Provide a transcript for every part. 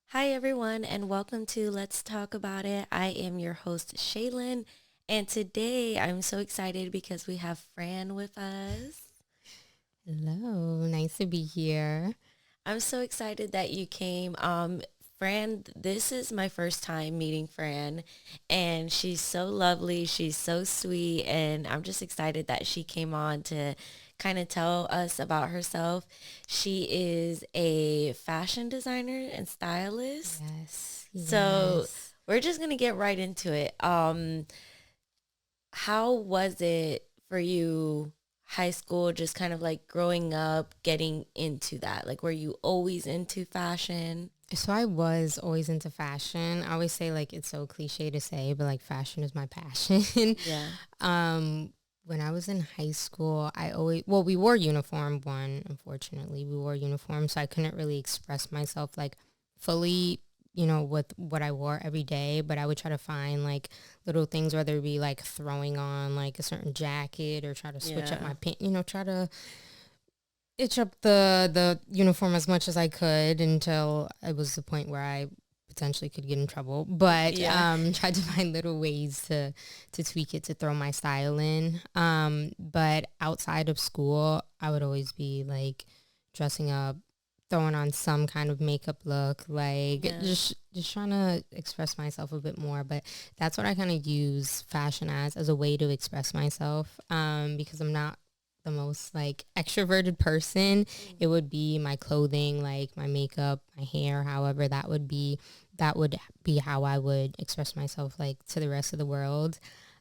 Hi, everyone, and welcome to Let's Talk About It. I am your host, Shaylin, and today I'm so excited because we have Fran with us. Hello, nice to be here. I'm so excited that you came. Fran, this is my first time meeting Fran, and she's so lovely. She's so sweet, and I'm just excited that she came on to kind of tell us about herself. She is a fashion designer and stylist. Yes, So yes. we're just gonna get right into it. How was it for you, high school, just kind of like growing up, getting into that? Like, were you always into fashion? So I was always into fashion. I always say like it's so cliche to say, but like fashion is my passion. Yeah. um, when I was in high school, we wore uniform one, unfortunately. We wore uniform, so I couldn't really express myself like fully, with what I wore every day, but I would try to find like little things, whether it be like throwing on like a certain jacket or try to switch up Yeah. my pant, try to itch up the uniform as much as I could until it was the point where I potentially could get in trouble. But Yeah. tried to find little ways to tweak it to throw my style in. But outside of school, I would always be like dressing up, throwing on some kind of makeup look, like Yeah. just trying to express myself a bit more. But that's what I kind of use fashion as a way to express myself. Because I'm not the most like extroverted person. It would be my clothing, like my makeup, my hair, however that would be how I would express myself like to the rest of the world.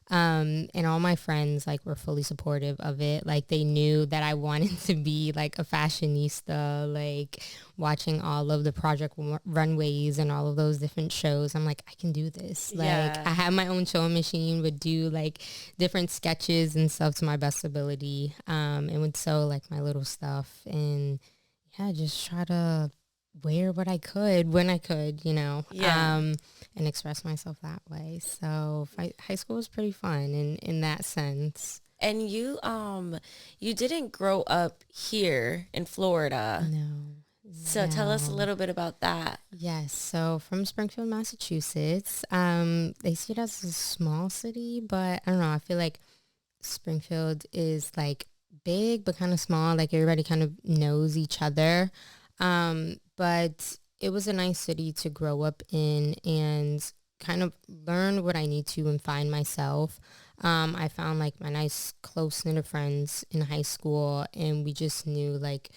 And all my friends like were fully supportive of it. Like they knew that I wanted to be like a fashionista, like watching all of the runways and all of those different shows. I'm like, I can do this. Like Yeah. I have my own sewing machine, would do like different sketches and stuff to my best ability. And would sew like my little stuff and yeah, just try to wear what I could when I could, Yeah. and express myself that way. So high school was pretty fun in that sense. And you didn't grow up here in Florida. No, So tell us a no. little bit about that. Yes, so from Springfield, Massachusetts. They see it as a small city, but I don't know. I feel like Springfield is like big but kind of small. Like everybody kind of knows each other. But it was a nice city to grow up in and kind of learn what I need to and find myself. I found like my nice close knit of friends in high school, and we just knew like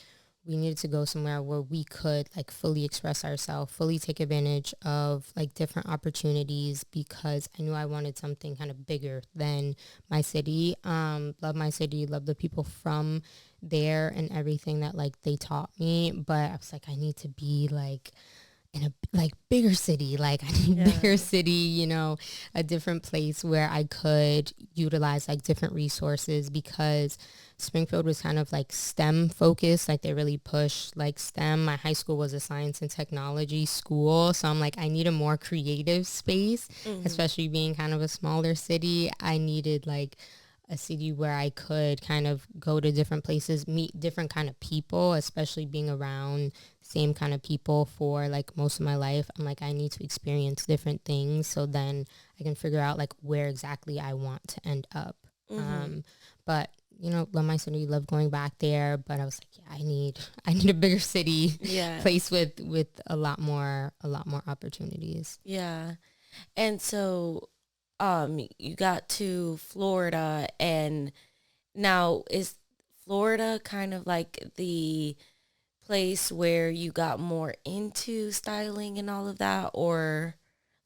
we needed to go somewhere where we could like fully express ourselves, fully take advantage of like different opportunities because I knew I wanted something kind of bigger than my city. Love my city, love the people from there and everything that like they taught me. But I was like, I need to be like in a like bigger city. Like I need Yeah. bigger city, a different place where I could utilize like different resources because Springfield was kind of like STEM focused. Like they really push like STEM. My high school was a science and technology school. So I'm like, I need a more creative space, Hmm. especially being kind of a smaller city. I needed like a city where I could kind of go to different places, meet different kind of people, especially being around same kind of people for like most of my life. I'm like, I need to experience different things so then I can figure out like where exactly I want to end up. Hmm. Um, but love my city, love going back there. But I was like, yeah, I need a bigger city, Yeah. place with a lot more opportunities. Yeah. And so you got to Florida, and now is Florida kind of like the place where you got more into styling and all of that, or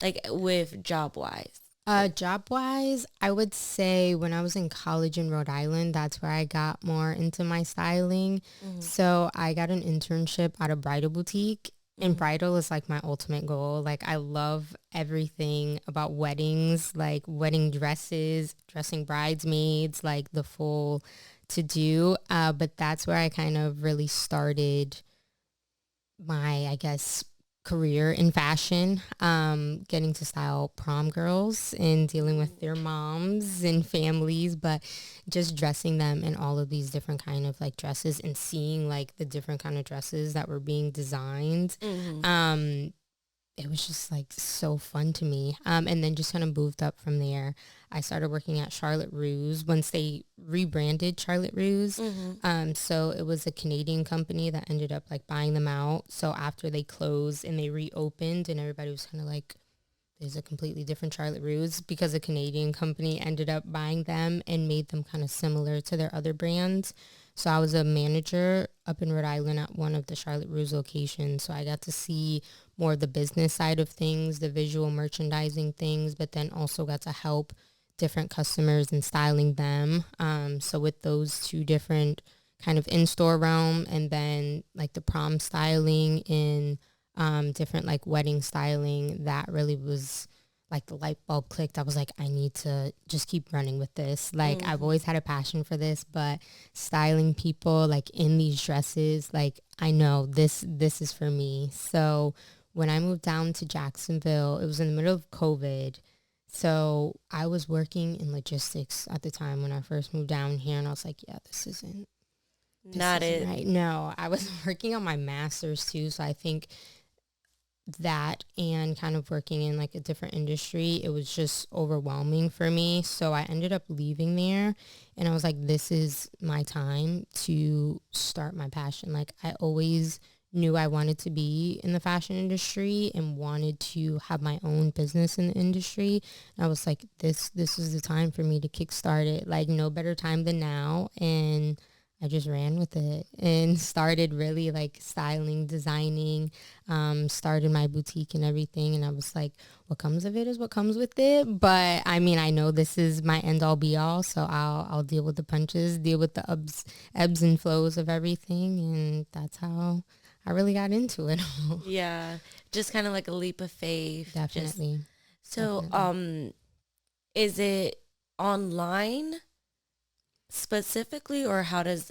like with job wise? Like, Job wise, I would say when I was in college in Rhode Island, that's where I got more into my styling. mm-hmm, So I got an internship at a bridal boutique, and mm-hmm, bridal is like my ultimate goal. Like I love everything about weddings, like wedding dresses, dressing bridesmaids, like the full to do. But that's where I kind of really started my, I guess, career in fashion, getting to style prom girls and dealing with their moms and families, but just dressing them in all of these different kind of like dresses and seeing like the different kind of dresses that were being designed. mm-hmm, Um, it was just like so fun to me. And then just kind of moved up from there. I started working at Charlotte Russe once they rebranded Charlotte Russe. Mm-hmm. So it was a Canadian company that ended up like buying them out. So after they closed and they reopened, and everybody was kind of like, there's a completely different Charlotte Russe, because a Canadian company ended up buying them and made them kind of similar to their other brands. So I was a manager up in Rhode Island at one of the Charlotte Russe locations. So I got to see more of the business side of things, the visual merchandising things, but then also got to help different customers and styling them. So with those two different kind of in-store realm, and then like the prom styling in different like wedding styling, that really was like the light bulb clicked. I was like, I need to just keep running with this. Like I've Mm-hmm. always had a passion for this, but styling people like in these dresses, like I know this is for me. So when I moved down to Jacksonville, it was in the middle of COVID. So I was working in logistics at the time when I first moved down here, and I was like, yeah, this Not isn't it. right. No, I was working on my master's too, so I think that and kind of working in like a different industry, it was just overwhelming for me. So I ended up leaving there, and I was like, this is my time to start my passion. Like I always knew I wanted to be in the fashion industry and wanted to have my own business in the industry. And I was like, this is the time for me to kickstart it. Like no better time than now. And I just ran with it and started really like styling, designing, started my boutique and everything. And I was like, what comes of it is what comes with it. But I mean, I know this is my end all be all. So I'll deal with the punches, deal with the ebbs and flows of everything. And that's how I really got into it. Yeah, just kind of like a leap of faith. Just Definitely. so, Definitely. is it online specifically, or how does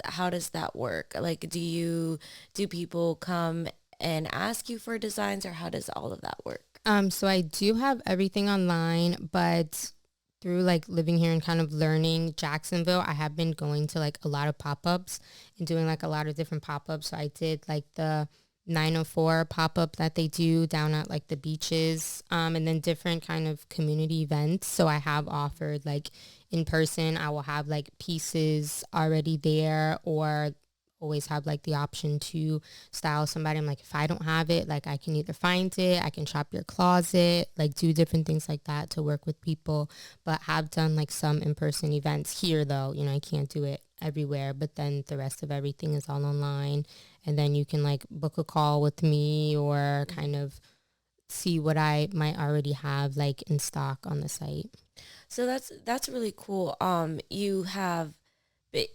that work? Like, do people come and ask you for designs, or how does all of that work? So I do have everything online, but through like living here and kind of learning Jacksonville, I have been going to like a lot of pop-ups and doing like a lot of different pop-ups. So I did like the 904 pop-up that they do down at like the beaches, and then different kind of community events. So I have offered like in person, I will have like pieces already there, or always have like the option to style somebody. I'm like, if I don't have it, like I can either find it, I can shop your closet, like do different things like that to work with people. But have done like some in-person events here though. You know, I can't do it everywhere, but then the rest of everything is all online. And then you can like book a call with me, or kind of see what I might already have like in stock on the site. So that's really cool. You have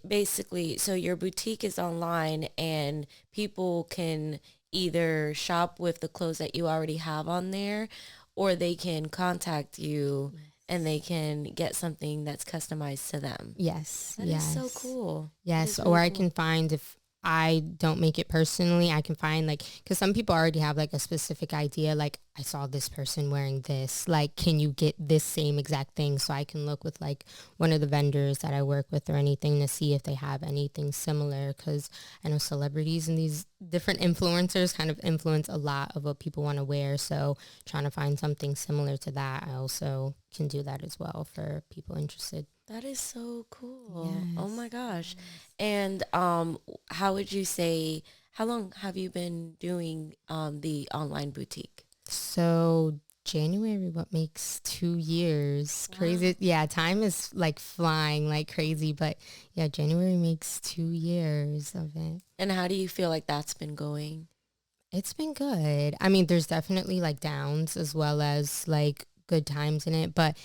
basically, so your boutique is online, and people can either shop with the clothes that you already have on there, or they can contact you and they can get something that's customized to them. Yes, That is so yes. cool. That Yes, is or really I cool. can find, if I don't make it personally, I can find like, because some people already have like a specific idea, like I saw this person wearing this, like can you get this same exact thing? So I can look with like one of the vendors that I work with or anything to see if they have anything similar, because I know celebrities and these different influencers kind of influence a lot of what people want to wear. So trying to find something similar to that, I also can do that as well for people interested. That is so cool. Oh Yes. my gosh. And how would you say, how long have you been doing the online boutique? So January, what makes 2 years? Wow. Crazy. Yeah, time is like flying like crazy, but yeah, January makes 2 years of it. And how do you feel like that's been going? It's been good. I mean, there's definitely like downs as well as like good times in it, but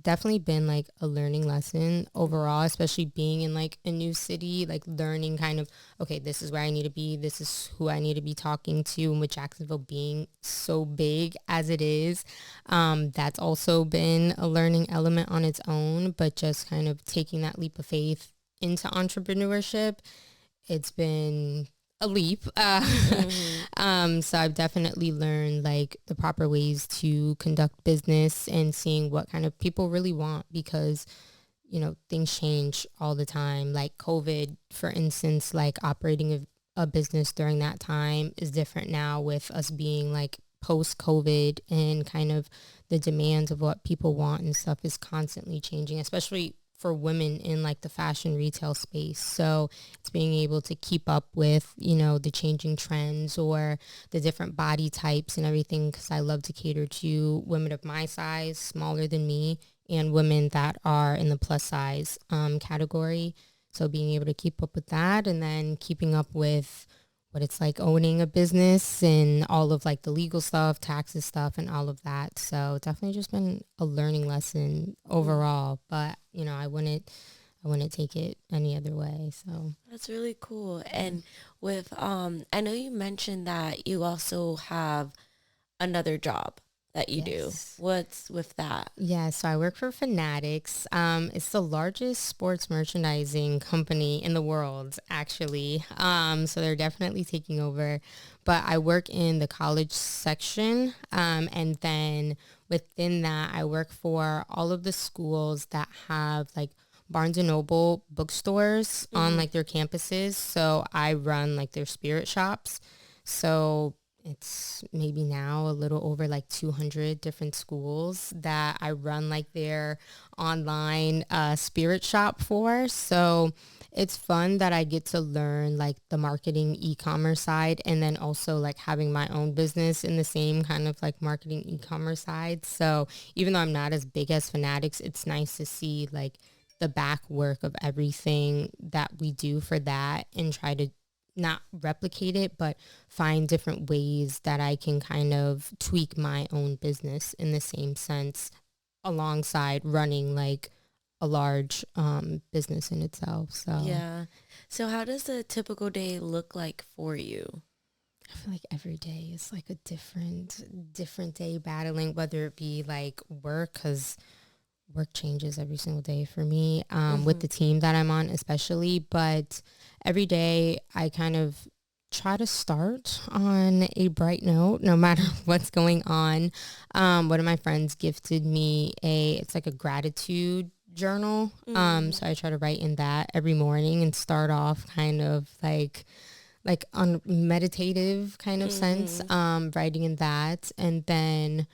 definitely been like a learning lesson overall, especially being in like a new city, like learning kind of, okay, this is where I need to be. This is who I need to be talking to. And with Jacksonville being so big as it is, that's also been a learning element on its own, but just kind of taking that leap of faith into entrepreneurship, it's been a leap. Mm-hmm. So I've definitely learned like the proper ways to conduct business and seeing what kind of people really want, because you know things change all the time. Like COVID, for instance, like operating a business during that time is different now with us being like post-COVID and kind of the demands of what people want and stuff is constantly changing, especially for women in like the fashion retail space. So it's being able to keep up with, you know, the changing trends or the different body types and everything, because I love to cater to women of my size, smaller than me, and women that are in the plus size category. So being able to keep up with that, and then keeping up with what it's like owning a business and all of like the legal stuff, taxes stuff, and all of that. So definitely just been a learning lesson overall. But you know, I wouldn't take it any other way. So That's really cool. And with I know you mentioned that you also have another job that you do. yes. What's with that? Yeah, so I work for Fanatics. It's the largest sports merchandising company in the world, actually. So they're definitely taking over. But I work in the college section, and then within that, I work for all of the schools that have like Barnes and Noble bookstores on like their campuses. So I run like their spirit shops. So it's maybe now a little over like 200 different schools that I run like their online spirit shop for. So it's fun that I get to learn like the marketing e-commerce side, and then also like having my own business in the same kind of like marketing e-commerce side. So even though I'm not as big as Fanatics, it's nice to see like the back work of everything that we do for that, and try to not replicate it, but find different ways that I can kind of tweak my own business in the same sense, alongside running like a large business in itself. So Yeah. So how does a typical day look like for you? I feel like every day is like a different day, battling, whether it be like work, because work changes every single day for me, with the team that I'm on especially. But every day I kind of try to start on a bright note, no matter what's going on. One of my friends gifted me it's like a gratitude journal. So I try to write in that every morning and start off kind of like on meditative kind of sense, writing in that, and then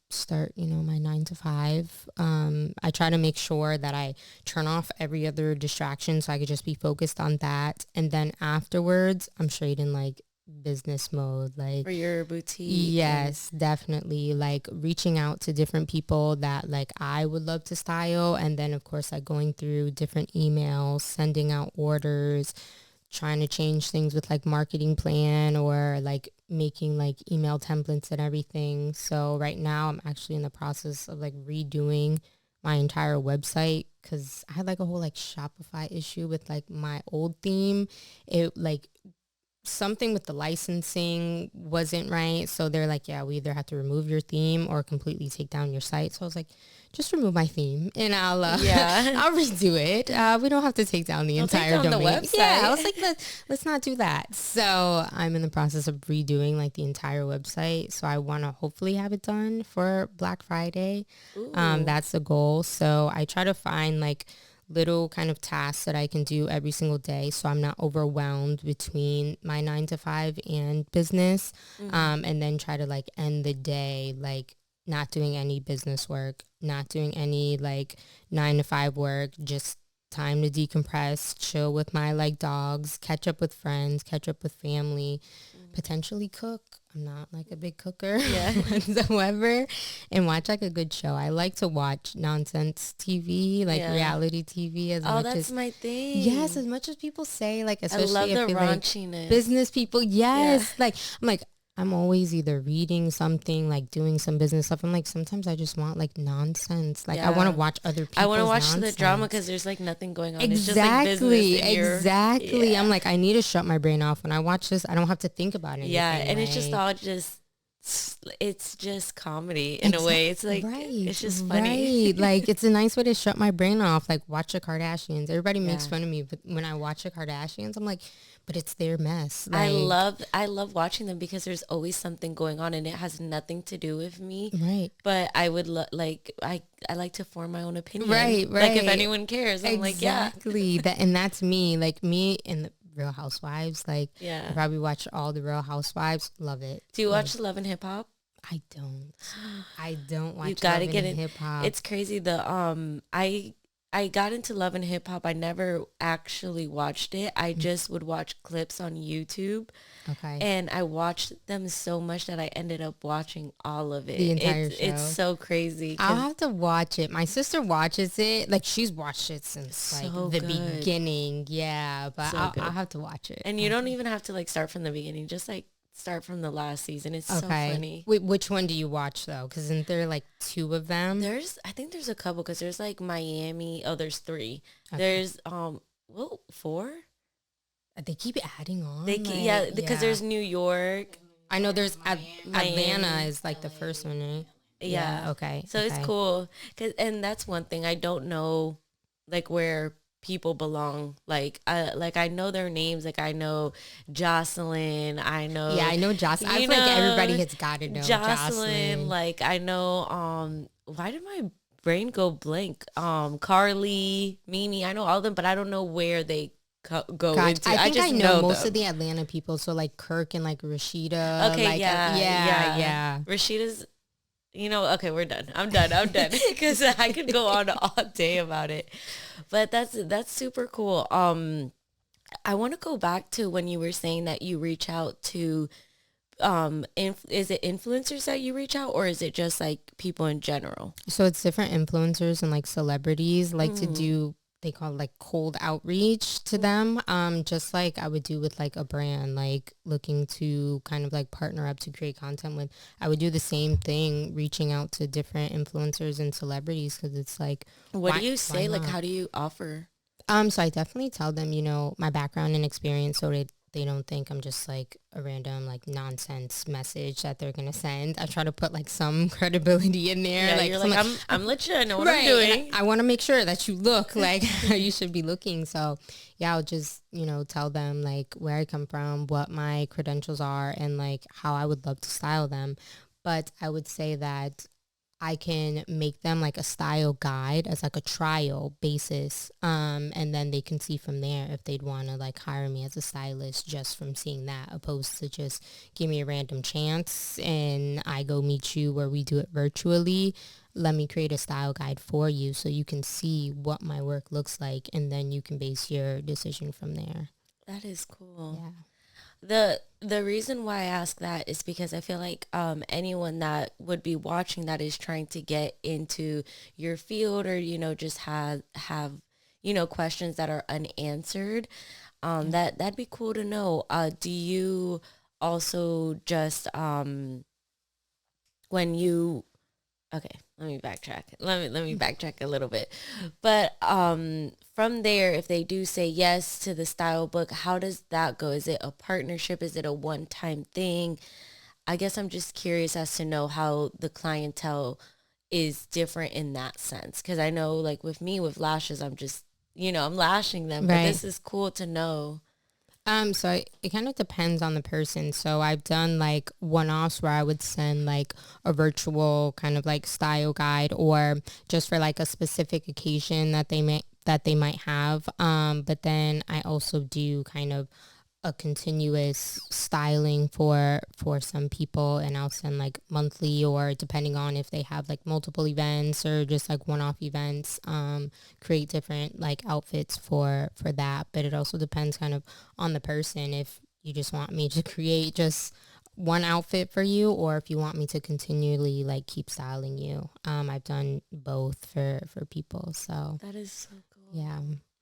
start, you know, my 9 to 5. I try to make sure that I turn off every other distraction so I could just be focused on that. And then afterwards, I'm straight in like business mode, like For your boutique? yes, definitely, like reaching out to different people that like I would love to style, and then of course like going through different emails, sending out orders, trying to change things with like marketing plan, or like making like email templates and everything. So right now I'm actually in the process of like redoing my entire website, because I had like a whole like Shopify issue with like my old theme. It like something with the licensing wasn't right. So they're like, yeah, we either have to remove your theme or completely take down your site. So I was like, just remove my theme and I'll Yeah. I'll redo it. We don't have to take down the I'll take entire down the domain. website. Yeah, I was like, let's not do that. So I'm in the process of redoing like the entire website. So I want to hopefully have it done for Black Friday. Ooh. That's the goal. So I try to find like little kind of tasks that I can do every single day, so I'm not overwhelmed between my 9 to 5 and business. And then try to like end the day like not doing any business work, not doing any like 9 to 5 work, just time to decompress, chill with my like dogs, catch up with friends, catch up with family, potentially cook. I'm not like a big cooker whatsoever, and watch like a good show. I like to watch nonsense TV, like reality TV, as much that's as my thing. yes, as much as people say, like especially I love if the you're like raunchiness. business people. Yes, like I'm always either reading something, like doing some business stuff. I'm like, sometimes I just want like nonsense. Like I want to watch other people's I want to watch nonsense. the drama because there's like nothing going on. Exactly, it's just like business and exactly. Yeah. I'm like, I need to shut my brain off when I watch this. I don't have to think about anything. Yeah, and it's just like- all just it's just comedy in a way. It's like it's just funny. Right. Like it's a nice way to shut my brain off. Like watch the Kardashians. Everybody makes fun of me, but when I watch the Kardashians, I'm like, but it's their mess. Like, I love watching them because there's always something going on and it has nothing to do with me. right. But I would like I like to form my own opinion. Right, Like if right. anyone cares, I'm like, yeah. Exactly. That, and that's me. Like me in the Real Housewives. Like, I Yeah. probably watch all the Real Housewives. Love it. Do you Like, watch Love and Hip Hop? I don't. I don't You watch gotta Love and get in. Hip Hop. It's crazy. I got into Love and Hip Hop. I never actually watched it. I just would watch clips on YouTube, Okay. and I watched them so much that I ended up watching all of The it. entire It's show. so crazy I'll because have to watch it. My sister watches it. Like, she's watched it since like so the good, beginning. Yeah, but so I'll good. have to watch it. And you don't even have to like start from the beginning. Just like start from the last season. It's so Okay. funny. Wait, which one do you watch though? Because isn't there like two of them? I think there's a couple because there's like Miami. Oh, there's three. Okay. There's well, four. They keep adding on. They like, yeah, because there's New York. I know there's Miami. Atlanta is like the first one, right? Yeah. Okay. So it's cool. And that's one thing I don't know, like where people belong. Like I know their names. Like I know Jocelyn. I know. Yeah, I know Jocelyn. I you feel like know, everybody has got to know Jocelyn. Like I know. Why did my brain go blank? Carly, Mimi. I know all of them, but I don't know where they go into. I think just I know most them. of the Atlanta people. So like Kirk and like Rashida. Okay, like, yeah. Rashida's, okay, we're done. I'm done because I could go on all day about it. But that's super cool. I want to go back to when you were saying that you reach out to, is it influencers that you reach out, or is it just like people in general? So it's different influencers and like celebrities like to do, they call it like cold outreach to them. Just like I would do with like a brand, like looking to kind of like partner up to create content with. I would do the same thing, reaching out to different influencers and celebrities, because it's like, What do you say? Like, how do you offer? So I definitely tell them, my background and experience, so they don't think I'm just like a random like nonsense message that they're gonna send. I try to put like some credibility in there. Yeah, like you're like, I'm legit. I know what right, I'm doing. I want to make sure that you look like how you should be looking. So yeah, I'll just tell them like where I come from, what my credentials are, and like how I would love to style them. But I would say that I can make them like a style guide as like a trial basis. And then they can see from there if they'd want to like hire me as a stylist just from seeing that, opposed to just give me a random chance and I go meet you where we do it virtually. Let me create a style guide for you so you can see what my work looks like, and then you can base your decision from there. That is cool. Yeah. The reason why I ask that is because I feel like anyone that would be watching that is trying to get into your field, or just have questions that are unanswered, that'd be cool to know. Do you also just when you okay, let me backtrack. Let me backtrack a little bit. But from there, if they do say yes to the style book, how does that go? Is it a partnership? Is it a one-time thing? I guess I'm just curious as to know how the clientele is different in that sense. Because I know, like with me, with lashes, I'm just, I'm lashing them. But this is cool to know. So it kind of depends on the person. So I've done like one-offs where I would send like a virtual kind of like style guide, or just for like a specific occasion that they might have. But then I also do kind of a continuous styling for some people, and I'll send like monthly, or depending on if they have like multiple events or just like one-off events, create different like outfits for that. But it also depends kind of on the person, if you just want me to create just one outfit for you, or if you want me to continually like keep styling you. I've done both for people, so that is so cool. Yeah.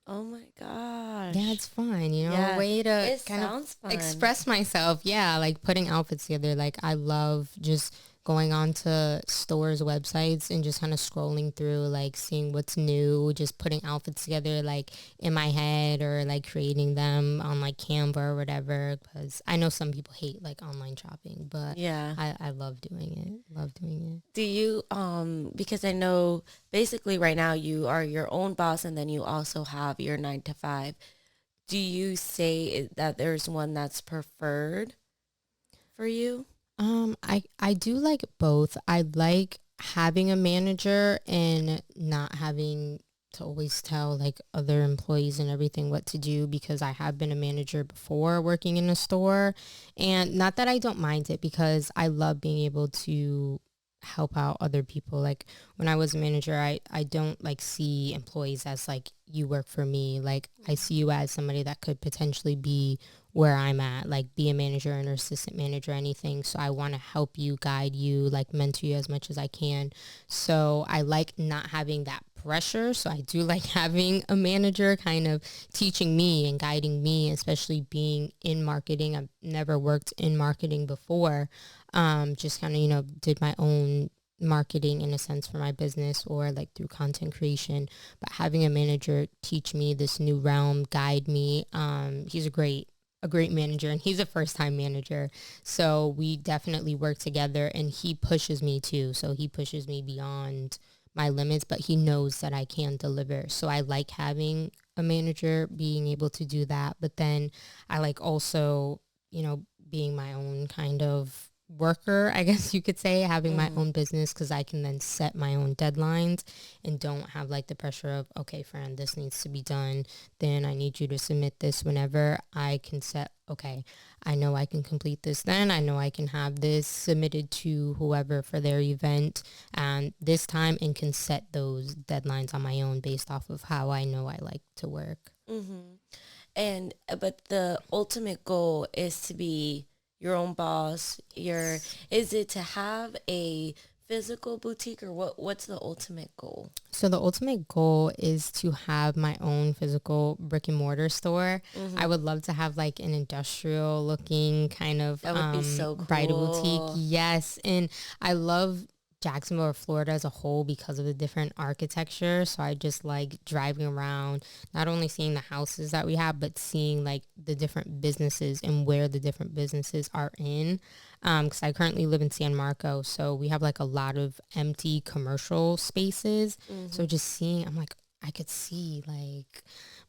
Oh my gosh. Yeah, it's fun, a way to kind of fun. Express myself. Yeah, like putting outfits together. Like I love just going on to stores' websites and just kind of scrolling through, like seeing what's new, just putting outfits together like in my head, or like creating them on like Canva or whatever. Because I know some people hate like online shopping, but yeah, I love doing it. Love doing it. Do you, because I know basically right now you are your own boss, and then you also have your 9 to 5. Do you say that there's one that's preferred for you? I do like both. I like having a manager and not having to always tell like other employees and everything what to do, because I have been a manager before working in a store. And not that I don't mind it, because I love being able to help out other people. Like when I was a manager, I don't like see employees as like, you work for me. Like I see you as somebody that could potentially be where I'm at, like be a manager and or assistant manager, anything. So I want to help you, guide you, like mentor you as much as I can. So I like not having that pressure. So I do like having a manager kind of teaching me and guiding me, especially being in marketing. I've never worked in marketing before. Just kind of, did my own marketing in a sense for my business, or like through content creation. But having a manager teach me this new realm, guide me. He's a great manager, and he's a first time manager. So we definitely work together, and he pushes me too. So he pushes me beyond my limits, but he knows that I can deliver. So I like having a manager, being able to do that. But then I like also, being my own kind of worker, I guess you could say, having my own business, because I can then set my own deadlines and don't have like the pressure of, okay, Fran, this needs to be done. Then I need you to submit this whenever. I can set, okay, I know I can complete this then. I know I can have this submitted to whoever for their event and this time, and can set those deadlines on my own based off of how I know I like to work. And but the ultimate goal is to be your own boss. Is it to have a physical boutique, or what's the ultimate goal? So the ultimate goal is to have my own physical brick and mortar store. I would love to have like an industrial looking kind of That would be so bridal boutique. cool. Yes. And I love Jacksonville or Florida as a whole because of the different architecture. So I just like driving around, not only seeing the houses that we have, but seeing like the different businesses and where the different businesses are in. Because I currently live in San Marco, so we have like a lot of empty commercial spaces. So just seeing, I'm like, I could see like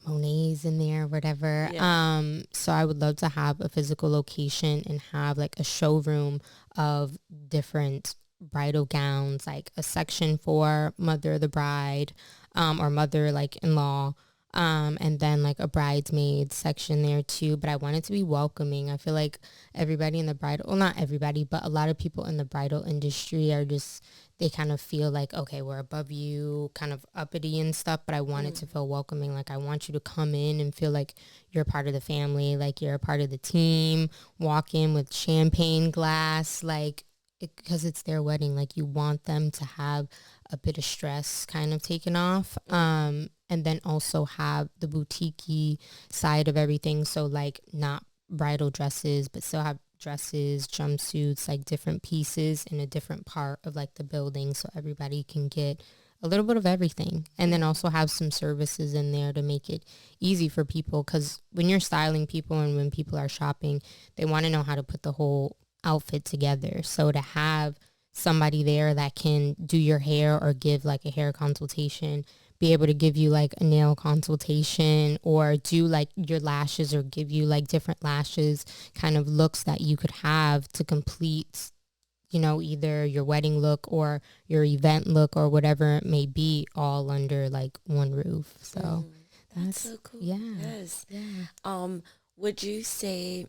Monet's in there, whatever. Yeah. So I would love to have a physical location and have like a showroom of different bridal gowns, like a section for mother of the bride, or mother like in-law, and then like a bridesmaid section there too. But I want it to be welcoming. I feel like everybody in the bridal, well, not everybody, but a lot of people in the bridal industry are just, they kind of feel like, okay, we're above you, kind of uppity and stuff. But I want it to feel welcoming. Like I want you to come in and feel like you're part of the family, like you're a part of the team, walk in with champagne glass, like, because it's their wedding, like you want them to have a bit of stress kind of taken off, and then also have the boutique side of everything. So like not bridal dresses, but still have dresses, jumpsuits, like different pieces in a different part of like the building, so everybody can get a little bit of everything. And then also have some services in there to make it easy for people, because when you're styling people and when people are shopping, they want to know how to put the whole outfit together. So to have somebody there that can do your hair or give like a hair consultation, be able to give you like a nail consultation, or do like your lashes, or give you like different lashes kind of looks that you could have to complete, either your wedding look or your event look or whatever it may be, all under like one roof. So That's so cool. yeah. Yes. Would you say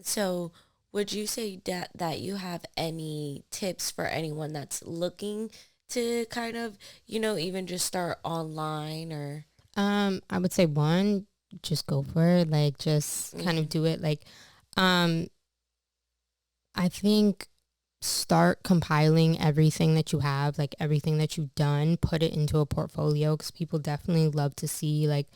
so would you say that you have any tips for anyone that's looking to kind of, even just start online, or I would say one, just go for it. Like just kind of do it. Like, I think start compiling everything that you have, like everything that you've done, put it into a portfolio, because people definitely love to see like,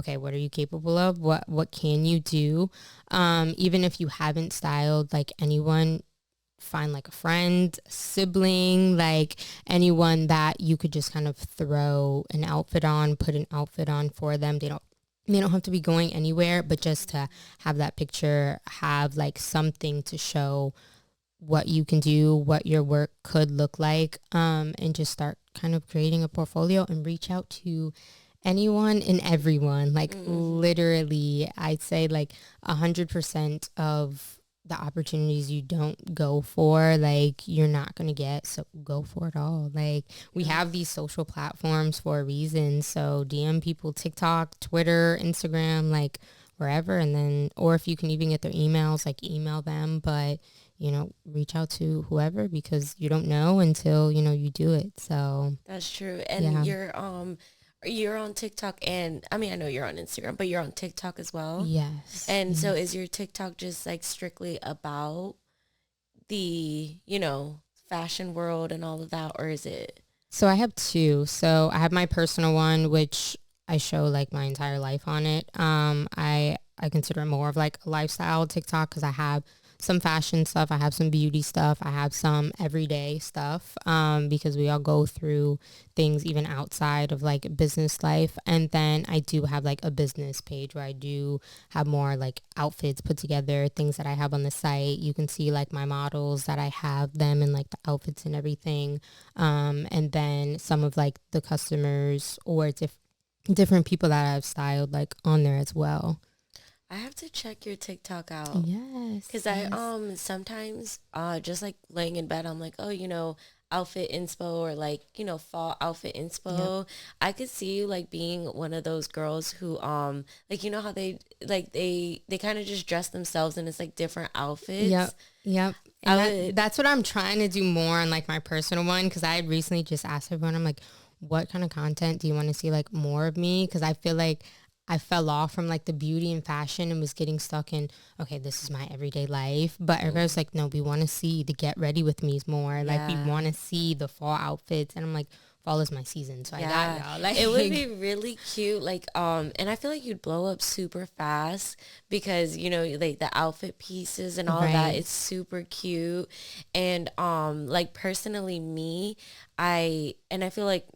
okay, what are you capable of? What can you do? Even if you haven't styled like anyone, find like a friend, a sibling, like anyone that you could just kind of throw an outfit on, put an outfit on for them. They don't have to be going anywhere, but just to have that picture, have like something to show what you can do, what your work could look like, and just start kind of creating a portfolio and reach out to anyone and everyone. Like literally, I'd say like 100% of the opportunities you don't go for, like, you're not going to get. So go for it all. Like, we have these social platforms for a reason. So DM people, TikTok, Twitter, Instagram, like wherever. And then, or if you can even get their emails, like email them. But, you know, reach out to whoever, because you don't know until, you know, you do it. So That's true. And yeah. you're on TikTok, and I mean, I know you're on Instagram, but you're on TikTok as well. Yes. And so Yes. is your TikTok just like strictly about the, you know, fashion world and all of that, or is it? So I have two. So I have my personal one, which I show like my entire life on it. I consider it more of like a lifestyle TikTok, because I have some fashion stuff, I have some beauty stuff, I have some everyday stuff. Because we all go through things even outside of like business life. And then I do have like a business page where I do have more like outfits put together, things that I have on the site. You can see like my models that I have them and like the outfits and everything. And then some of like the customers or different people that I've styled like on there as well. I have to check your TikTok out. Yes. Cause Yes. I sometimes just like laying in bed, I'm like, oh, you know, outfit inspo, or like, you know, fall outfit Yep. inspo. I could see you like being one of those girls who like, you know how they kind of just dress themselves and it's like different Yep. outfits. Yep. I And would. that's what I'm trying to do more on like my personal one, because I had recently just asked everyone, I'm like, what kind of content do you want to see like more of me? Because I feel like I fell off from like the beauty and fashion and was getting stuck in, okay, this is my everyday life. But everybody's like, no, we want to see the get ready with me's more. Like, we Yeah. want to see the fall outfits. And I'm like, fall is my season. So I got Yeah, y'all. Like, it would be really cute. Like, and I feel like you'd blow up super fast because, you know, like the outfit pieces and all of that, right. it's super cute. And, like personally and I feel like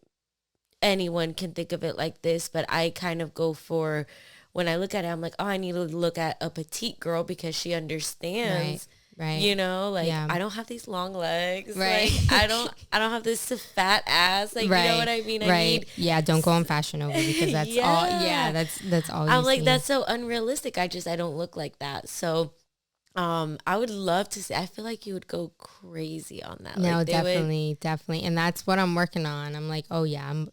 anyone can think of it like this, but I kind of go for, when I look at it, I'm like, oh, I need to look at a petite girl because she Right. understands, Right. you know, like Yeah. I don't have these long legs. Right. Like I don't have this fat ass. Like, you know what Right. I mean? I Right. need, Yeah. Don't go on Fashion Nova, because that's all. Yeah. yeah. That's all you I'm like, see. that's so unrealistic. I don't look like that. So, I would love to see, I feel like you would go crazy on that. No, Like they would, definitely. Definitely. And that's what I'm working on. I'm like, oh yeah, I'm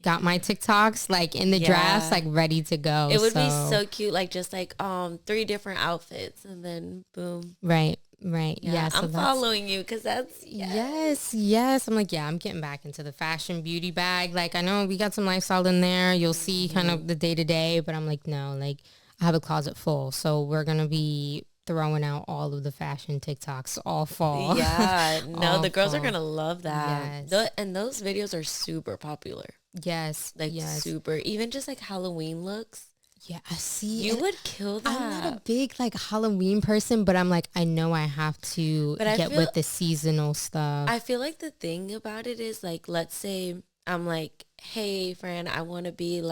got my TikToks like in the drafts, yeah. like ready to go. It would be So so cute, like just like three different outfits, and then boom. right. Right. Yeah, Yeah. So I'm that's following you because that's yes. Yes. I'm like, yeah, I'm getting back into the fashion beauty bag. Like, I know we got some lifestyle in there. You'll see kind of the day to day, but I'm like, no, like I have a closet full. So we're going to be throwing out all of the fashion TikToks all fall. Yeah, no, All the girls are fall. gonna love that. Yes. And those videos are super popular, Yes. like Yes. super. Even just like Halloween looks, Yeah, I see. you And would kill I'm not a that. big like Halloween person, but I'm like, I know I have to But get with the seasonal stuff. I feel like the thing about it is like, let's say I'm like, hey, Fran, I want to be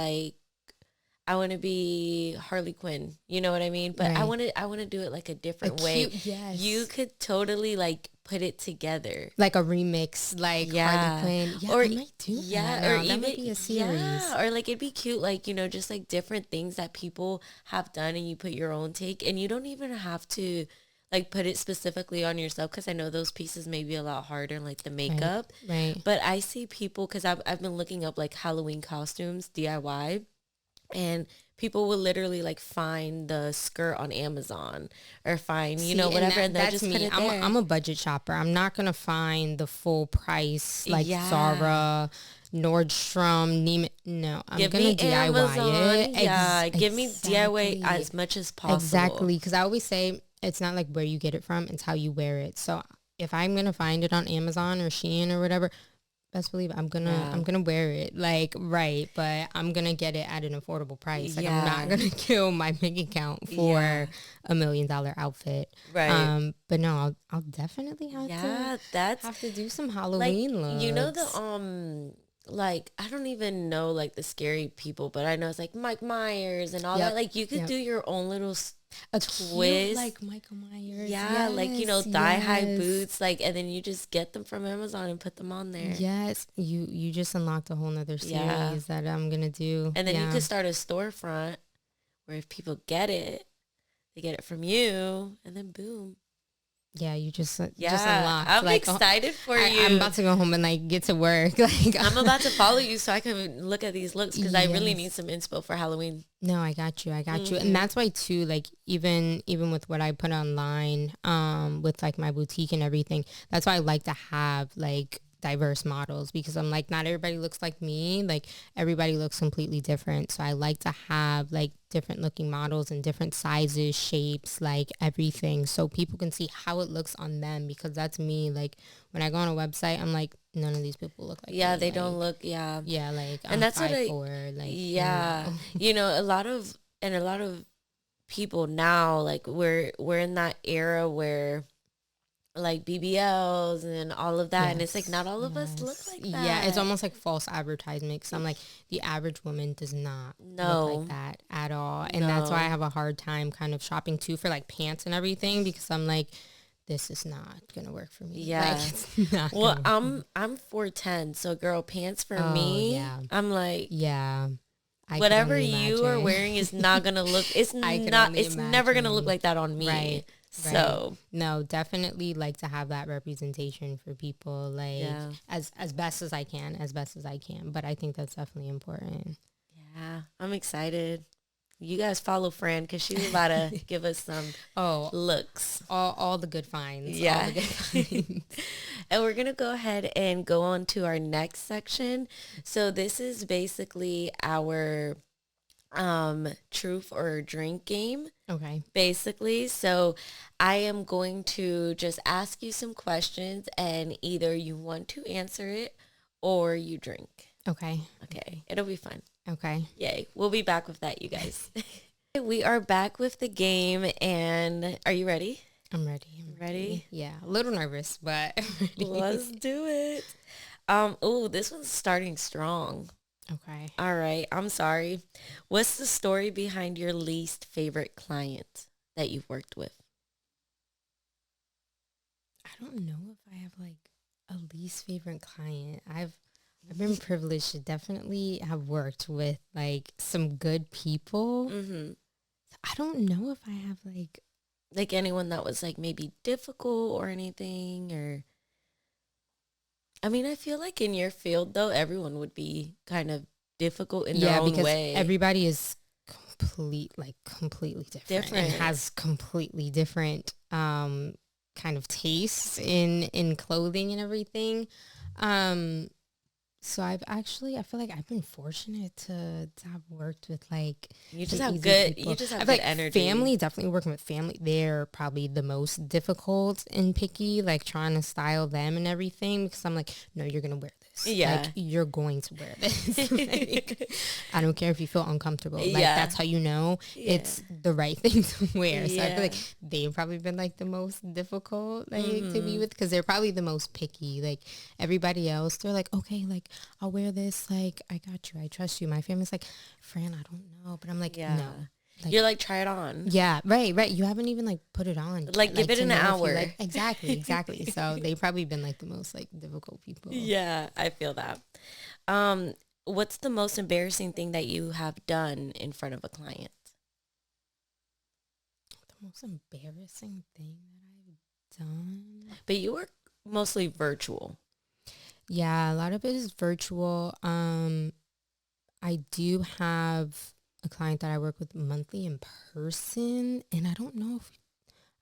Harley Quinn. You know what I mean? But Right. I want to do it like a A different way. cute, yes. You could totally like put it together. Like a remix, like Yeah. Harley Quinn. Yeah, Or I might do yeah, that or now. That even might be a series. yeah, or like it'd be cute, like, you know, just like different things that people have done, and you put your own take, and you don't even have to like put it specifically on yourself, because I know those pieces may be a lot harder, like the Right. makeup. Right. But I see people, because I've been looking up like Halloween costumes DIY, and people will literally like find the skirt on Amazon, or find, you See, know, and whatever, and they'll that's just put me. it there. I'm a budget shopper. I'm not gonna find the full price like Yeah. Zara, Nordstrom, Neiman. No, I'm Give gonna me DIY Amazon. it. Yeah, give me DIY Exactly. as much as possible. Exactly, because I always say it's not like where you get it from; it's how you wear it. So if I'm gonna find it on Amazon or Shein or whatever, best believe I'm gonna wear it. Like, right, but I'm gonna get it at an affordable price. Like, I'm not Yeah. gonna kill my bank account for Yeah. $1 million outfit. Right. But no, I'll definitely Yeah, that's have to do some like, Halloween looks. you know, the like, I don't even know like the scary people, but I know it's like Mike Myers and all Yep. that. Like, you could Yep. do your own little A twist. cute, like Michael Myers. Yeah, like, you know, Yes, thigh-high yes. boots, like, and then you just get them from Amazon and put them on there. Yes, you just unlocked a whole nother series Yeah. that I'm gonna do. And then you Yeah. could start a storefront where if people get it, they get it from you, and then boom. Yeah, you just Yeah, unlocked. I'm Like, excited for you. I'm about to go home and like get to work. Like, I'm about to follow you so I can look at these looks because I really need yes. some inspo for Halloween. No, I got you. And Mm-hmm. that's why too, like even with what I put online, with like my boutique and everything, that's why I like to have like diverse models because I'm like, not everybody looks like me. Like everybody looks completely different. So I like to have like different looking models and different sizes, shapes, like everything. So people can see how it looks on them because that's me. Like when I go on a website, I'm like, none of these people look like Yeah, me. they don't Like, look, yeah. yeah, like And I'm that's what 5'4", like, yeah. A lot of people now, like we're in that era where like BBLs and all of that. And it's like, not all of us look Yes. like Yeah, it's that. almost like false advertisement. Cause I'm like, the average woman does not look like No, that at all. And that's why I no. have a hard time kind of shopping too for like pants and everything because I'm like, this is not gonna work for me. Like, Yeah. it's not Well, gonna work for me. I'm 4'10", so girl, pants for Oh, me, yeah. I'm like, Yeah. I could whatever only you are imagine. wearing is not gonna look, it's I could not, only it's never gonna look imagine. like that on me. Right. Right. So, No, definitely like to have that representation for people, like yeah. as best as I can, as best as I can. But I think that's definitely important. Yeah, I'm excited. You guys follow Fran because she's about to give us some Oh, looks. all the good finds. All Yeah. the good finds. And we're going to go ahead and go on to our next section. So this is basically our truth or drink game, Okay. basically. So I am going to just ask you some questions and either you want to answer it or you drink. Okay. Okay. It'll be fun. Okay. Yay. We'll be back with that, you guys. We are back with the game, and are you ready? I'm ready. Ready? Yeah. A little nervous, but I'm ready. Let's do it. Oh, this one's starting strong. Okay. All right. I'm sorry. What's the story behind your least favorite client that you've worked with? I don't know if I have like a least favorite client. I've been privileged to definitely have worked with like some good people. Mm-hmm. I don't know if I have Like anyone that was like maybe difficult or anything, or I mean, I feel like in your field though, everyone would be kind of difficult in their yeah, own because way. everybody is completely different and Different. has completely different kind of tastes in clothing and everything. Um so I feel like I've been fortunate to have worked with like You just some have easy good. people. You just I have feel good like energy. family, definitely working with family, they're probably the most difficult and picky, like trying to style them and everything because I'm like, no, you're gonna wear this. Yeah. Like you're going to wear this. Like, I don't care if you feel uncomfortable. Like Yeah. that's how you know Yeah. it's the right thing to wear. So I Yeah. feel like they've probably been like the most difficult like to be Mm-hmm. with because they're probably the most picky. Like everybody else, they're like, okay, like I'll wear this. Like I got you. I trust you. My family's like, Fran, I don't know, but I'm like, Yeah. no. Like, You're like, try it on. yeah, right. You haven't even like put it on. Like, give it to an know if you hour. like exactly. So they've probably been like the most like difficult people. Yeah, I feel that. What's the most embarrassing thing that you have done in front of a client? The most embarrassing thing that I've done. But you work mostly virtual. Yeah, a lot of it is virtual. I do have a client that I work with monthly in person, and I don't know if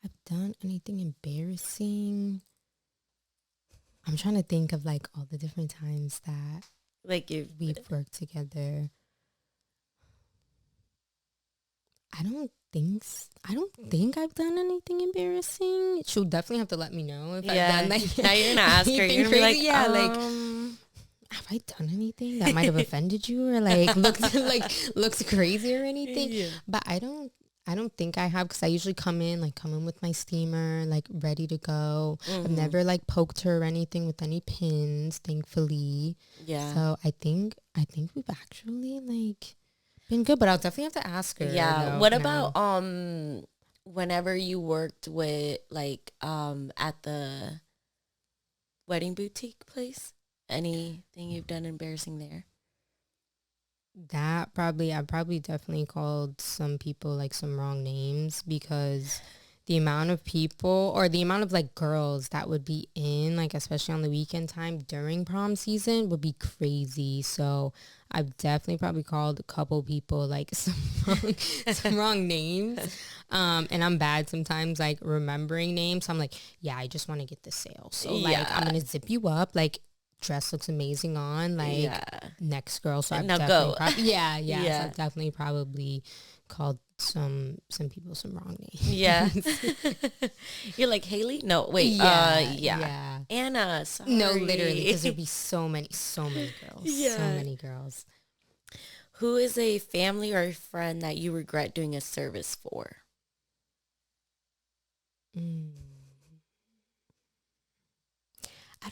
I've done anything embarrassing. I'm trying to think of like all the different times that Like we've worked together. I don't think I've done anything embarrassing. She'll definitely have to let me know if yeah. I've done like Now you're gonna ask her. You're gonna be like, yeah, like have I done anything that might have offended you or like looks crazy or anything? Yeah. But I don't think I have because I usually come in with my steamer like ready to go. I've never like poked her or anything with any pins, thankfully. Yeah. So I think we've actually like been good, but I'll definitely have to ask her. Yeah. though, What now. about whenever you worked with like at the wedding boutique place? Anything you've done embarrassing there? I probably definitely called some people like some wrong names because the amount of people or the amount of like girls that would be in, like especially on the weekend time during prom season would be crazy. So I've definitely probably called a couple people like some wrong names. And I'm bad sometimes like remembering names. So I'm like, yeah, I just want to get the sale. So like I'm gonna zip you up. Like dress looks amazing on. Like next girl. So I've definitely so I've definitely probably called some people some wrong names. Yeah. You're like, Haley? No, wait. Anna, sorry. No, literally, because there'd be so many girls. So many girls. Who is a family or a friend that you regret doing a service for? I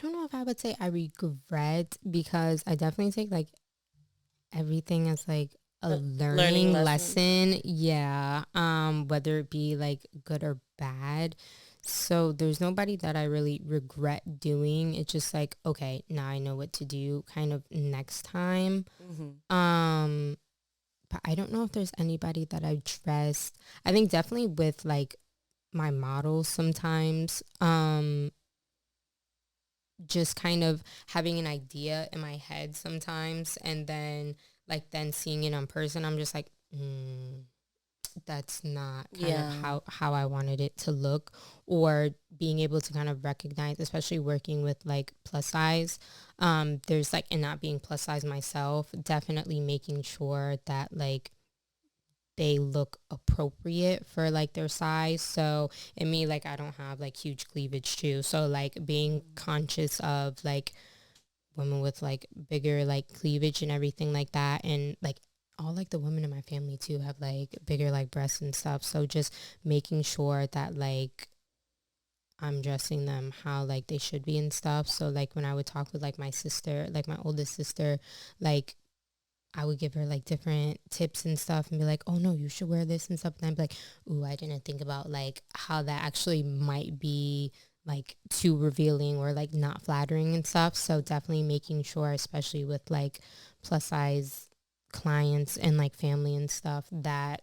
don't know if I would say I regret, because I definitely take like everything as like a learning lesson. Yeah. Whether it be like good or bad. So there's nobody that I really regret doing. It's just like, okay, now I know what to do kind of next time. But I don't know if there's anybody that I've dressed. I think definitely with like my models sometimes, just kind of having an idea in my head sometimes, and then seeing it in person, I'm just like, that's not kind of how I wanted it to look. Or being able to kind of recognize, especially working with like plus size, there's like, and not being plus size myself, definitely making sure that like they look appropriate for like their size. So in me, like I don't have like huge cleavage too, so like being conscious of like women with like bigger like cleavage and everything like that, and like all like the women in my family too have like bigger like breasts and stuff. So just making sure that like I'm dressing them how like they should be and stuff. So like when I would talk with like my sister, like my oldest sister, like I would give her like different tips and stuff and be like, oh no, you should wear this and stuff. And I'd be like, ooh, I didn't think about like how that actually might be like too revealing or like not flattering and stuff. So definitely making sure, especially with like plus size clients and like family and stuff, that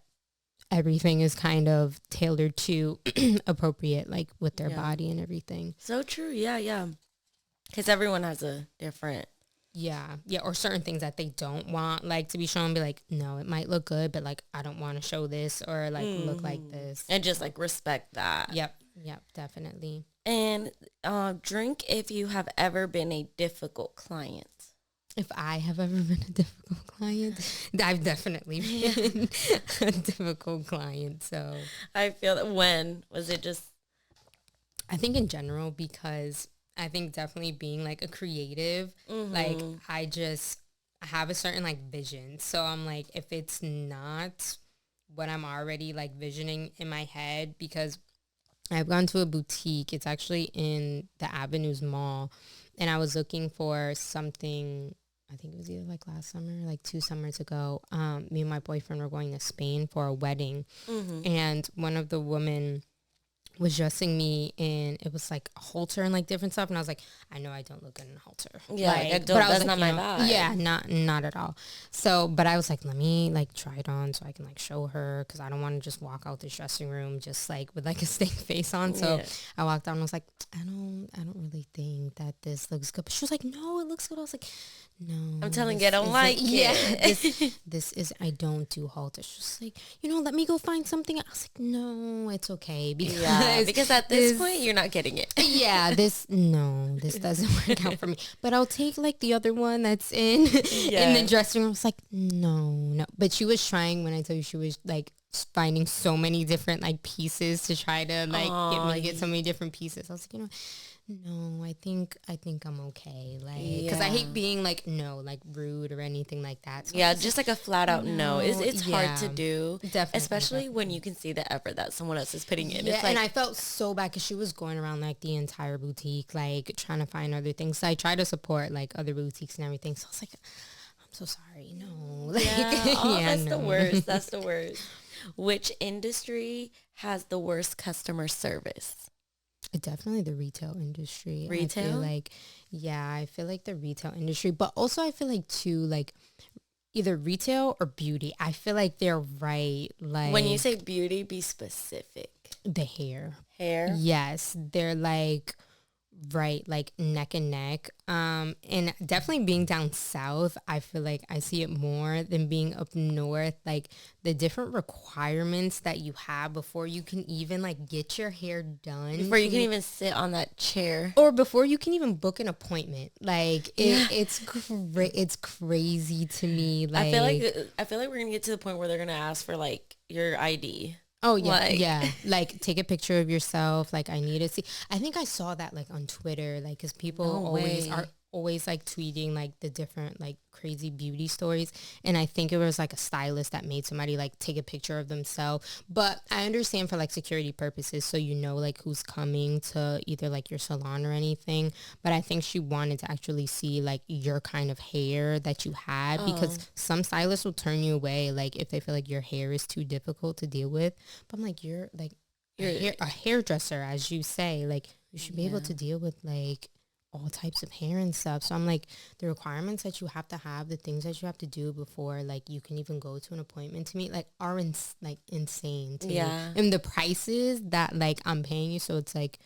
everything is kind of tailored to appropriate like with their body and everything. So true. Yeah. Because everyone has a different. Yeah, or certain things that they don't want like to be shown, be like, no, it might look good, but like I don't want to show this or like look like this. And just like respect that. Yep, definitely. And drink if you have ever been a difficult client. If I have ever been a difficult client, I've definitely been a difficult client. So I feel that. When was it? Just I think in general, because I think definitely being like a creative, like I have a certain like vision. So I'm like, if it's not what I'm already like visioning in my head, because I've gone to a boutique. It's actually in the Avenues Mall, and I was looking for something. I think it was either like last summer, like 2 summers ago. Me and my boyfriend were going to Spain for a wedding, and one of the women was dressing me in, it was like a halter and like different stuff, and I was like, I know I don't look good in a halter. Yeah, like, I don't, that's like, not my vibe. Yeah, not at all. So, but I was like, let me like try it on so I can like show her, because I don't want to just walk out this dressing room just like with like a stank face on. So I walked out and was like, I don't really think that this looks good. But she was like, no, it looks good. I was like, no, I'm telling you, I don't like it. Yeah, this is, I don't do halters. She's like, let me go find something. I was like, no, it's okay, because at this point you're not getting it. Yeah, this doesn't work out for me. But I'll take like the other one that's in the dressing room. I was like, no. But she was trying, when I tell you, she was like finding so many different like pieces to try to like get me to get so many different pieces. I was like, no, I think I'm okay. Like, because I hate being like, no, like rude or anything like that. So just like a flat out no. It's hard to do. Definitely. Especially when you can see the effort that someone else is putting in. Yeah, it's like, and I felt so bad because she was going around like the entire boutique, like trying to find other things. So I try to support like other boutiques and everything. So I was like, I'm so sorry. No. Like, that's the worst. That's the worst. Which industry has the worst customer service? Definitely the retail industry. Retail? I feel like the retail industry, but also I feel like too, like either retail or beauty. I feel like they're right. Like, when you say beauty, be specific. The hair. Hair? Yes, they're like right, like neck and neck. And definitely being down south, I feel like I see it more than being up north. Like the different requirements that you have before you can even like get your hair done. Before you can even sit on that chair. Or before you can even book an appointment. Like it's crazy to me. Like I feel like we're gonna get to the point where they're gonna ask for like your ID. oh yeah, like, yeah. Like take a picture of yourself. Like I need to see. I think I saw that like on Twitter. Like because people are always like tweeting like the different like crazy beauty stories, and I think it was like a stylist that made somebody like take a picture of themselves. But I understand for like security purposes, so you know like who's coming to either like your salon or anything. But I think she wanted to actually see like your kind of hair that you had, because some stylists will turn you away like if they feel like your hair is too difficult to deal with. But I'm like, you're like a hairdresser, as you say, like you should be able to deal with like all types of hair and stuff. So I'm like, the requirements that you have to have, the things that you have to do before like you can even go to an appointment to meet, like are like insane to me. And the prices that like I'm paying you, so it's like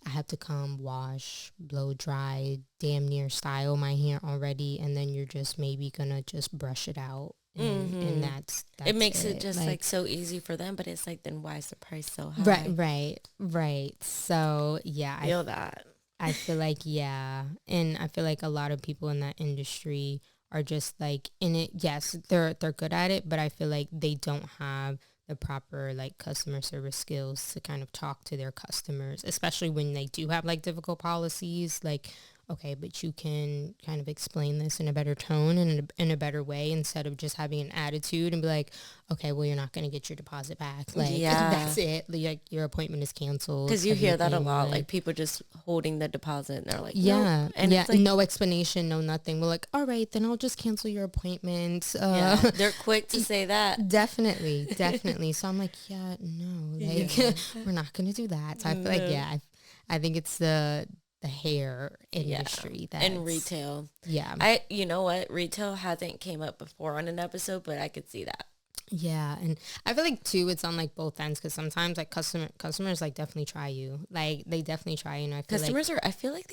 I have to come wash, blow dry, damn near style my hair already, and then you're just maybe gonna just brush it out. And that's it makes it just like so easy for them, but it's like, then why is the price so high? Right. So yeah, I feel that. I feel like, yeah. And I feel like a lot of people in that industry are just like in it. Yes, they're good at it, but I feel like they don't have the proper like customer service skills to kind of talk to their customers, especially when they do have like difficult policies. Like, okay, but you can kind of explain this in a better tone and in a better way, instead of just having an attitude and be like, okay, well, you're not going to get your deposit back. Like, that's it. Like, your appointment is canceled. Because you hear that a lot, like people just holding the deposit and they're like, yeah. Nope. And yeah, it's like, no explanation, no nothing. We're like, all right, then I'll just cancel your appointment. They're quick to say that. Definitely. So I'm like, yeah, no, like, we're not going to do that. So I feel like, I think it's the hair industry and retail. You know what, retail hasn't came up before on an episode, but I could see that. And I feel like too it's on like both ends, because sometimes like customers like definitely try you, like they definitely try you, and I feel customers like, I feel like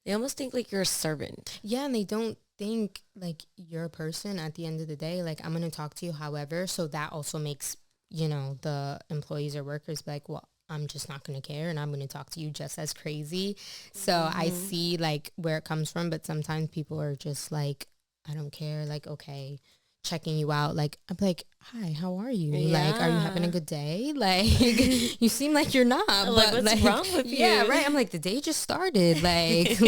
they almost think like you're a servant. And they don't think like you're a person at the end of the day. Like, I'm gonna talk to you however, so that also makes, you know, the employees or workers be like, well, I'm just not going to care, and I'm going to talk to you just as crazy. So I see like where it comes from, but sometimes people are just like, I don't care. Like, okay, checking you out. Like, I'm like, hi, how are you? Like, are you having a good day? Like, you seem like you're not. Like, but what's wrong with you? Yeah, right. I'm like, the day just started. Like,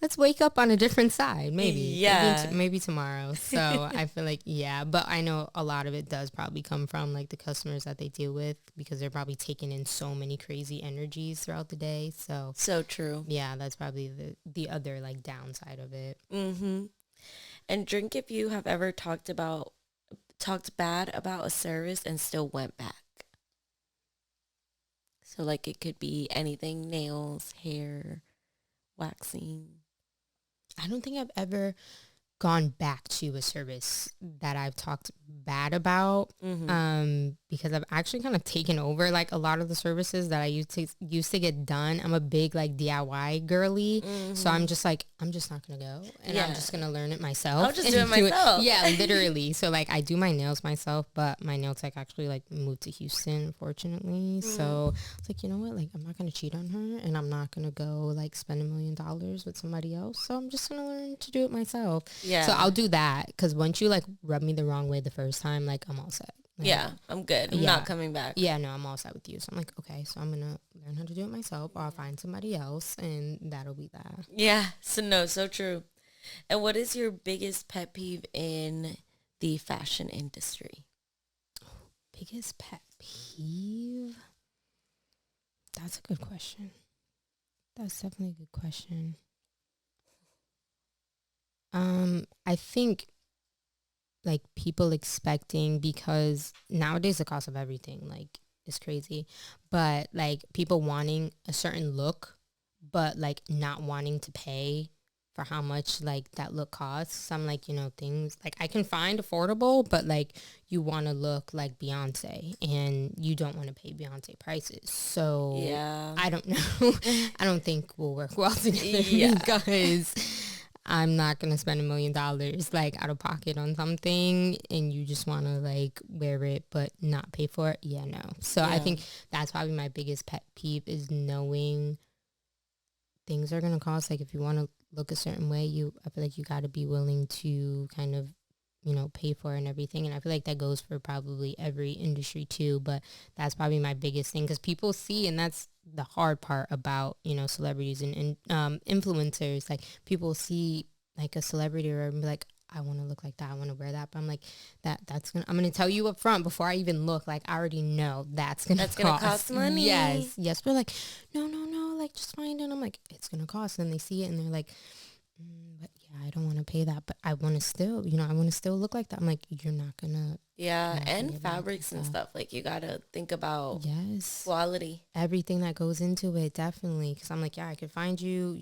let's wake up on a different side. Maybe. Maybe tomorrow. So I feel like, but I know a lot of it does probably come from like the customers that they deal with, because they're probably taking in so many crazy energies throughout the day. So true. Yeah, that's probably the other like downside of it. And drink if you have ever talked bad about a service and still went back. So like it could be anything: nails, hair, waxing. I don't think I've ever gone back to a service that I've talked bad about, because I've actually kind of taken over like a lot of the services that I used to get done. I'm a big like DIY girly, so I'm just like, I'm just not gonna go, and I'm just gonna learn it myself. I'll just do it myself. Literally. So like I do my nails myself, but my nail tech actually like moved to Houston, unfortunately. So it's like, you know what, like I'm not gonna cheat on her, and I'm not gonna go like spend $1 million with somebody else. So I'm just gonna learn to do it myself. So I'll do that, because once you like rub me the wrong way the first time, like I'm all set. Like, I'm good. I'm not coming back. No, I'm all set with you. So I'm like, okay, so I'm gonna learn how to do it myself, or I'll find somebody else, and that'll be that. So true. And what is your biggest pet peeve in the fashion industry? Biggest pet peeve? That's a good question. That's definitely a good question. I think like people expecting, because nowadays the cost of everything like is crazy, but like people wanting a certain look, but like not wanting to pay for how much like that look costs. Some like, things like I can find affordable, but like you want to look like Beyonce and you don't want to pay Beyonce prices. So Yeah. I don't know. I don't think we'll work well together because I'm not going to spend $1 million like out of pocket on something and you just want to like wear it but not pay for it. Yeah, no. So I think that's probably my biggest pet peeve is knowing things are going to cost. Like if you want to look a certain way, I feel like you got to be willing to kind of, pay for it and everything. And I feel like that goes for probably every industry too, but that's probably my biggest thing because people see, and that's the hard part about, celebrities and influencers. Like people see like a celebrity or be like, I want to look like that. I want to wear that. But I'm like, I'm going to tell you up front before I even look, like I already know that's going to cost money. Yes. We're like, no, like just find it. I'm like, it's going to cost. And they see it and they're like, but yeah, I don't want to pay that, but I want to still, I want to still look like that. I'm like, you're not going to. Yeah, and fabrics and stuff. Like, you got to think about quality. Everything that goes into it, definitely. Because I'm like, yeah, I could find you,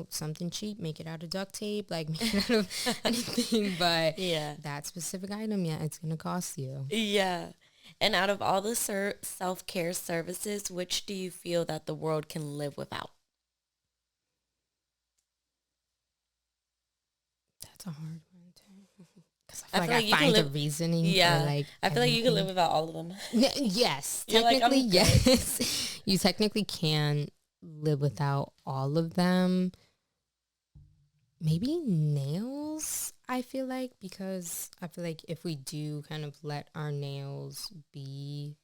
something cheap, make it out of duct tape, like make it out of anything. But that specific item, it's going to cost you. Yeah. And out of all the self-care services, which do you feel that the world can live without? That's a hard one too. Because I feel like I find a reasoning. Yeah, like I feel like you can live without all of them. Yes, technically, yes. You technically can live without all of them. Maybe nails, I feel like, because I feel like if we do kind of let our nails be,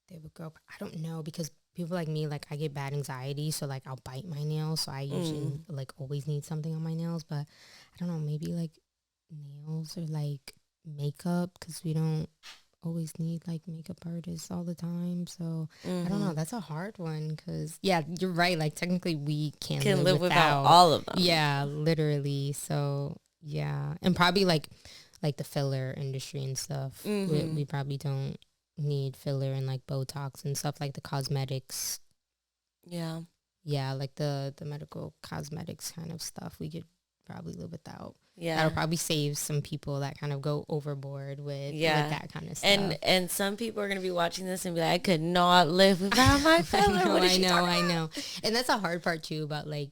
they would grow. I don't know, because people like me, like I get bad anxiety, so like I'll bite my nails, so I usually like always need something on my nails. But I don't know, maybe like nails or like makeup, because we don't always need like makeup artists all the time. So I don't know, that's a hard one, because you're right, like technically we can live without all of them. Yeah, literally. So and probably like the filler industry and stuff, we probably don't need filler and like Botox and stuff, like the cosmetics. Like the medical cosmetics kind of stuff we could probably live without. That'll probably save some people that kind of go overboard with that kind of stuff. And some people are going to be watching this and be like, I could not live without my filler. I know. And that's a hard part too about like,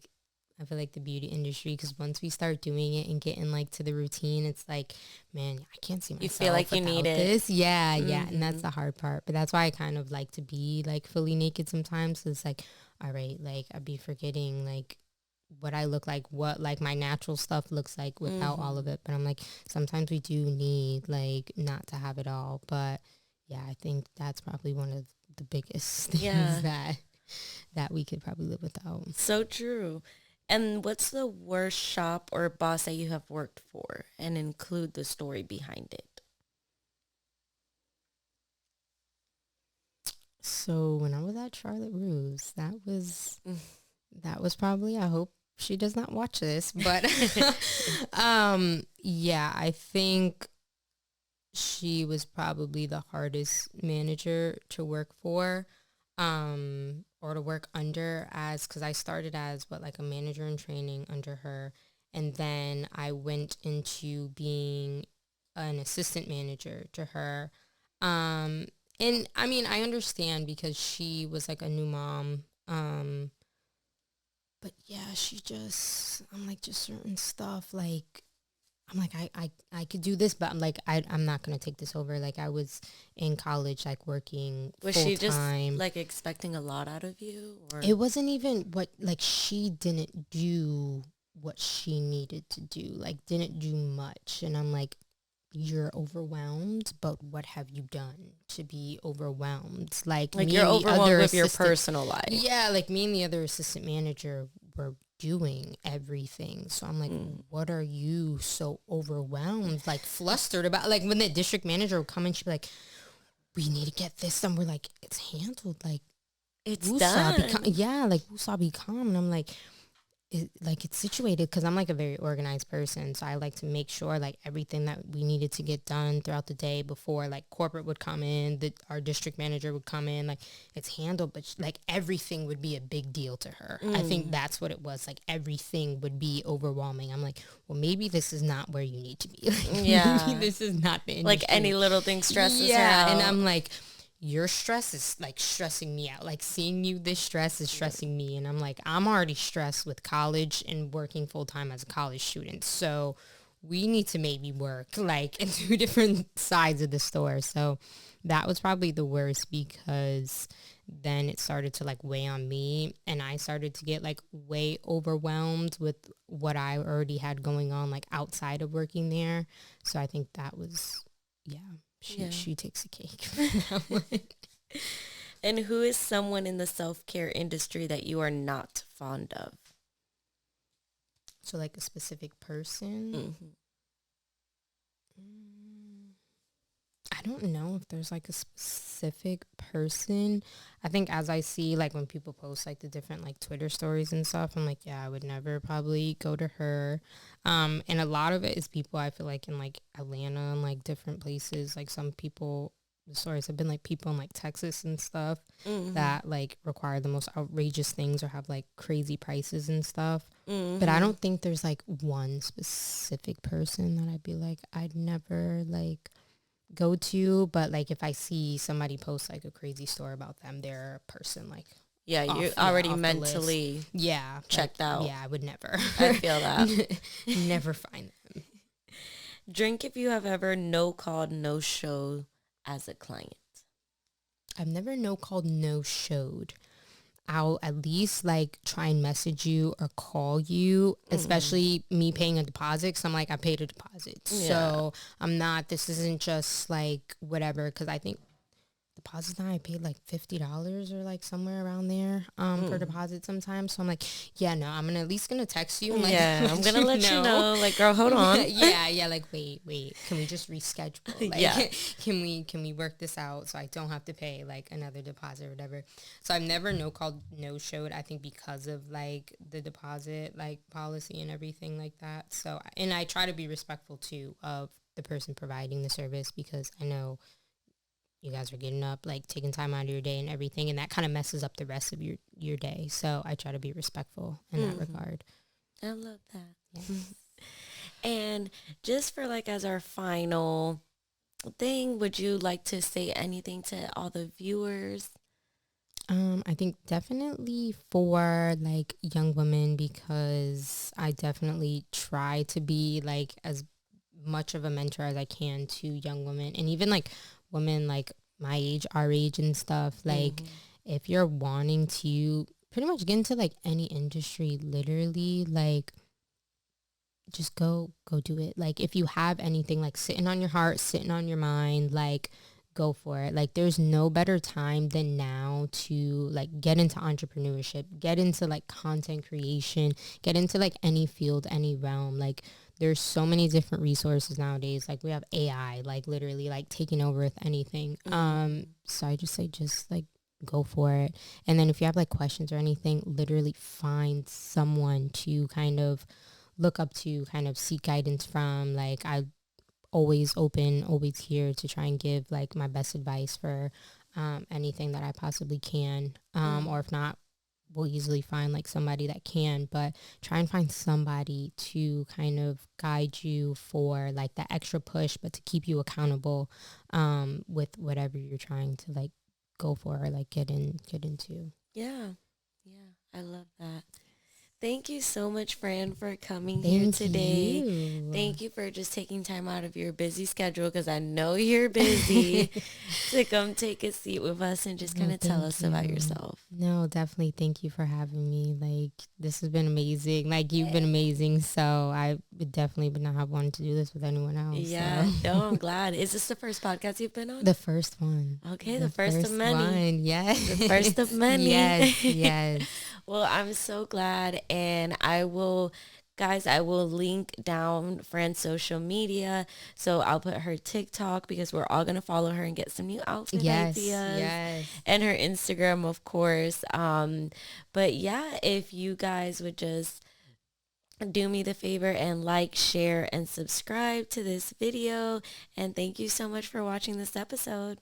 I feel like the beauty industry, because once we start doing it and getting like to the routine, it's like, man, I can't see myself. You feel like you need this. Yeah. And that's the hard part. But that's why I kind of like to be like fully naked sometimes. So it's like, all right, like I'd be forgetting like what I look like, what like my natural stuff looks like without all of it. But I'm like, sometimes we do need like not to have it all. But I think that's probably one of the biggest things that we could probably live without. So true. And what's the worst shop or boss that you have worked for, and include the story behind it? So when I was at Charlotte Russe, that was probably, I hope she does not watch this, but I think she was probably the hardest manager to work for. Or to work under, as because I started as like a manager in training under her, and then I went into being an assistant manager to her. And I mean, I understand because she was like a new mom. But she just, I'm like, just certain stuff, like I'm like, I could do this, but I'm like, I'm not going to take this over. Like I was in college, like working full-time. Was she just like expecting a lot out of you? Or? It wasn't even like she didn't do what she needed to do, like didn't do much. And I'm like, you're overwhelmed, but what have you done to be overwhelmed? Like me you're overwhelmed with your personal life. Yeah, like me and the other assistant manager were doing everything. So I'm like, what are you so overwhelmed, like flustered about? Like when the district manager would come in, she'd be like, we need to get this done. We're like, it's handled. Like it's done. like Wusa, be calm. And I'm like, it's situated because I'm like a very organized person. So I like to make sure like everything that we needed to get done throughout the day before like corporate would come in, our district manager would come in, like it's handled, but like everything would be a big deal to her. I think that's what it was. Like everything would be overwhelming. I'm like, well, maybe this is not where you need to be. Like, Yeah. maybe this is not the industry. Like any little thing stresses her out. And I'm like, your stress is like stressing me out. Like seeing you this stress is stressing me. And I'm like, I'm already stressed with college and working full time as a college student. So we need to maybe work like in two different sides of the store. So that was probably the worst because then it started to like weigh on me and I started to get like way overwhelmed with what I already had going on like outside of working there. So I think that was, she takes the cake for that one. And who is someone in the self-care industry that you are not fond of? So like a specific person? I don't know if there's like a specific person. I think as I see like when people post like the different like Twitter stories and stuff, I'm like, yeah, I would never probably go to her. And a lot of it is people I feel like in like Atlanta and like different places. Like some people, the stories have been like people in like Texas and stuff that like require the most outrageous things or have like crazy prices and stuff. But I don't think there's like one specific person that I'd be like, I'd never like go to, but like if I see somebody post like a crazy story about them, they're a person like you're already mentally checked like, out. Yeah, I would never. I feel that. Never find them. Drink if you have ever no called, no show as a client. I've never no called, no showed. I'll at least like try and message you or call you, especially me paying a deposit. Cause I'm like, I paid a deposit. So this isn't just like whatever. Cause I think deposits now I paid like $50 or like somewhere around there for deposit sometimes. So I'm like, no, I'm at least gonna text you. And, like, I'm gonna let you know. Like, girl, hold on. Like wait. Can we just reschedule? Like, can we work this out so I don't have to pay like another deposit or whatever? So I've never no called, no showed. I think because of like the deposit like policy and everything like that. So and I try to be respectful too of the person providing the service because I know you guys are getting up, like taking time out of your day and everything, and that kind of messes up the rest of your day. So I try to be respectful in that regard. I love that. Yes. And just for like as our final thing, would you like to say anything to all the viewers? I think definitely for like young women, because I definitely try to be like as much of a mentor as I can to young women and even like women like my age, our age and stuff. Like if you're wanting to pretty much get into like any industry, literally like just go do it. Like if you have anything like sitting on your heart, sitting on your mind, like go for it. Like there's no better time than now to like get into entrepreneurship, get into like content creation, get into like any field, any realm. Like there's so many different resources nowadays. Like we have AI, like literally like taking over with anything. So I just say just like go for it. And then if you have like questions or anything, literally find someone to kind of look up to, kind of seek guidance from. Like I always open, always here to try and give like my best advice for anything that I possibly can. Or if not, we'll easily find like somebody that can, but try and find somebody to kind of guide you for like that extra push, but to keep you accountable with whatever you're trying to like go for or like get into. Yeah. I love that. Thank you so much, Fran, for coming here today. Thank you for just taking time out of your busy schedule, because I know you're busy, to come take a seat with us and just kind of tell us about yourself. No, definitely. Thank you for having me. Like, this has been amazing. Like, you've been amazing. So I would definitely would not have wanted to do this with anyone else. Yeah, so. No, I'm glad. Is this the first podcast you've been on? The first one. Okay, the first of many. One. Yes. The first of many. Yes. Well, I'm so glad, and I will link down Fran's social media. So I'll put her TikTok, because we're all going to follow her and get some new outfit ideas. Yes. And her Instagram, of course. But yeah, if you guys would just do me the favor and like, share, and subscribe to this video. And thank you so much for watching this episode.